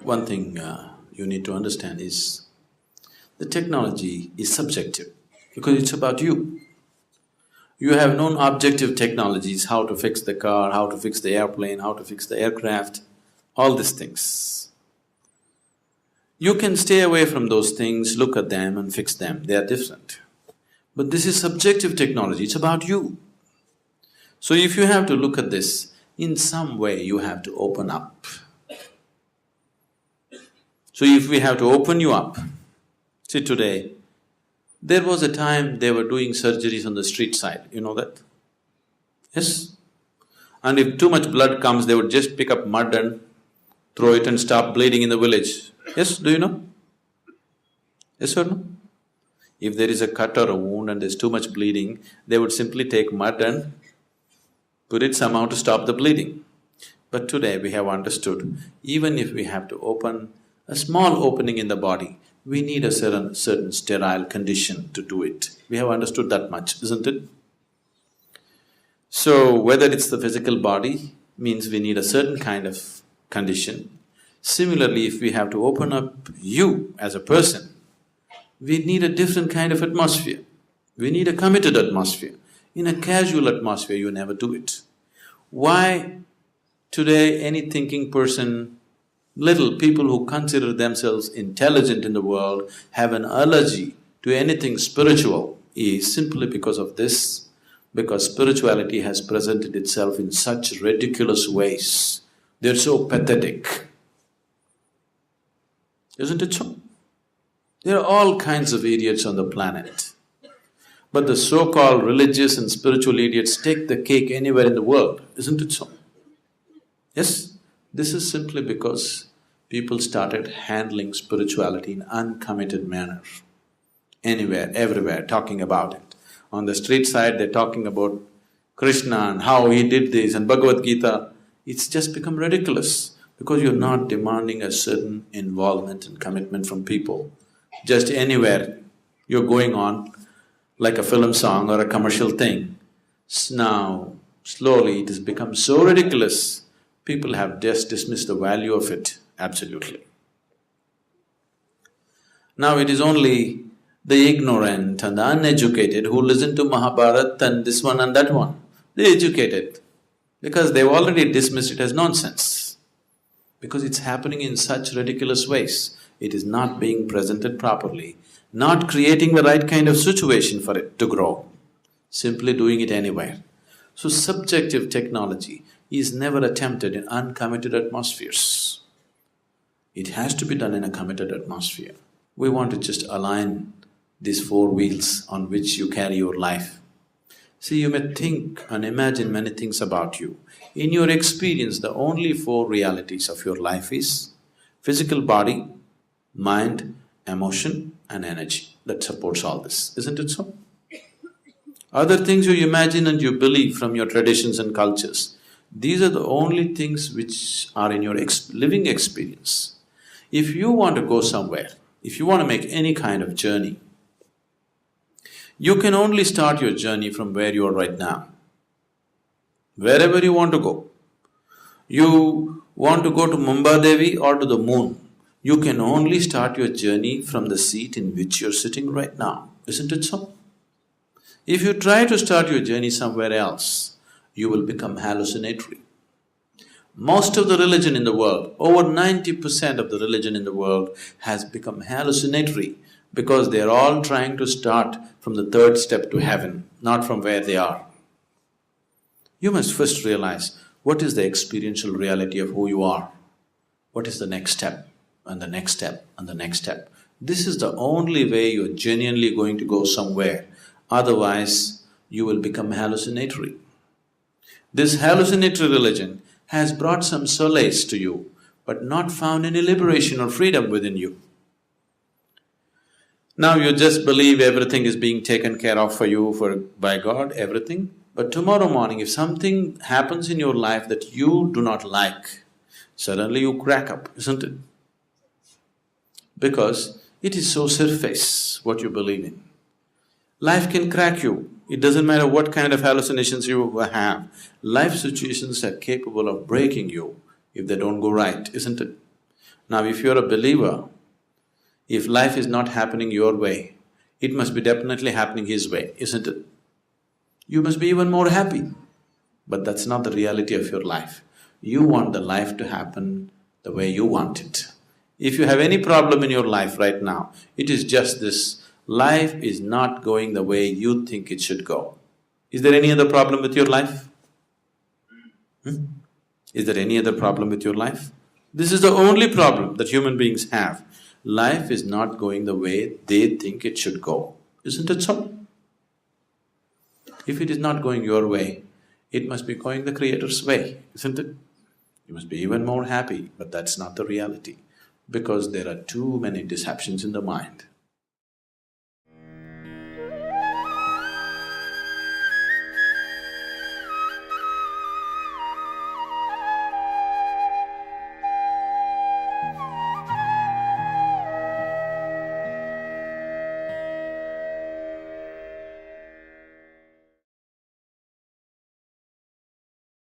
One thing you need to understand is the technology is subjective because it's about you. You have known objective technologies, how to fix the car, how to fix the airplane, how to fix the aircraft, all these things. You can stay away from those things, look at them and fix them, they are different. But this is subjective technology, it's about you. So if you have to look at this, in some way you have to open up. So if we have to open you up, see today, there was a time they were doing surgeries on the street side, you know that? Yes? And if too much blood comes, they would just pick up mud and throw it and stop bleeding in the village. Yes, do you know? Yes or no? If there is a cut or a wound and there's too much bleeding, they would simply take mud and put it somehow to stop the bleeding. But today we have understood, even if we have to open a small opening in the body, we need a certain sterile condition to do it. We have understood that much, isn't it? So, whether it's the physical body, means we need a certain kind of condition. Similarly, if we have to open up you as a person, we need a different kind of atmosphere. We need a committed atmosphere. In a casual atmosphere, you never do it. Why today any thinking person, little people who consider themselves intelligent in the world have an allergy to anything spiritual is simply because of this, because spirituality has presented itself in such ridiculous ways. They're so pathetic. Isn't it so? There are all kinds of idiots on the planet. But the so-called religious and spiritual idiots take the cake anywhere in the world, isn't it so? Yes? This is simply because people started handling spirituality in uncommitted manner. Anywhere, everywhere, talking about it. On the street side, they're talking about Krishna and how he did this and Bhagavad Gita. It's just become ridiculous because you're not demanding a certain involvement and commitment from people. Just anywhere you're going on like a film song or a commercial thing. Now, slowly it has become so ridiculous, people have just dismissed the value of it, absolutely. Now it is only the ignorant and the uneducated who listen to Mahabharata and this one and that one. They're educated because they've already dismissed it as nonsense. Because it's happening in such ridiculous ways, it is not being presented properly, not creating the right kind of situation for it to grow, simply doing it anywhere. So subjective technology is never attempted in uncommitted atmospheres. It has to be done in a committed atmosphere. We want to just align these four wheels on which you carry your life. See, you may think and imagine many things about you. In your experience, the only four realities of your life is physical body, mind, emotion and energy that supports all this, isn't it so? Other things you imagine and you believe from your traditions and cultures, these are the only things which are in your living experience. If you want to go somewhere, if you want to make any kind of journey, you can only start your journey from where you are right now. Wherever you want to go. You want to go to Mumbai or to the moon, you can only start your journey from the seat in which you're sitting right now, isn't it so? If you try to start your journey somewhere else, you will become hallucinatory. Most of the religion in the world, over 90% of the religion in the world has become hallucinatory because they're all trying to start from the third step to heaven, not from where they are. You must first realize what is the experiential reality of who you are. What is the next step and the next step and the next step. This is the only way you're genuinely going to go somewhere, otherwise you will become hallucinatory. This hallucinatory religion has brought some solace to you, but not found any liberation or freedom within you. Now you just believe everything is being taken care of for you by God, everything. But tomorrow morning, if something happens in your life that you do not like, suddenly you crack up, isn't it? Because it is so surface what you believe in. Life can crack you, it doesn't matter what kind of hallucinations you have. Life situations are capable of breaking you if they don't go right, isn't it? Now if you're a believer, if life is not happening your way, it must be definitely happening his way, isn't it? You must be even more happy. But that's not the reality of your life. You want the life to happen the way you want it. If you have any problem in your life right now, it is just this: life is not going the way you think it should go. Is there any other problem with your life? Is there any other problem with your life? This is the only problem that human beings have. Life is not going the way they think it should go. Isn't it so? If it is not going your way, it must be going the Creator's way, isn't it? You must be even more happy, but that's not the reality, because there are too many deceptions in the mind.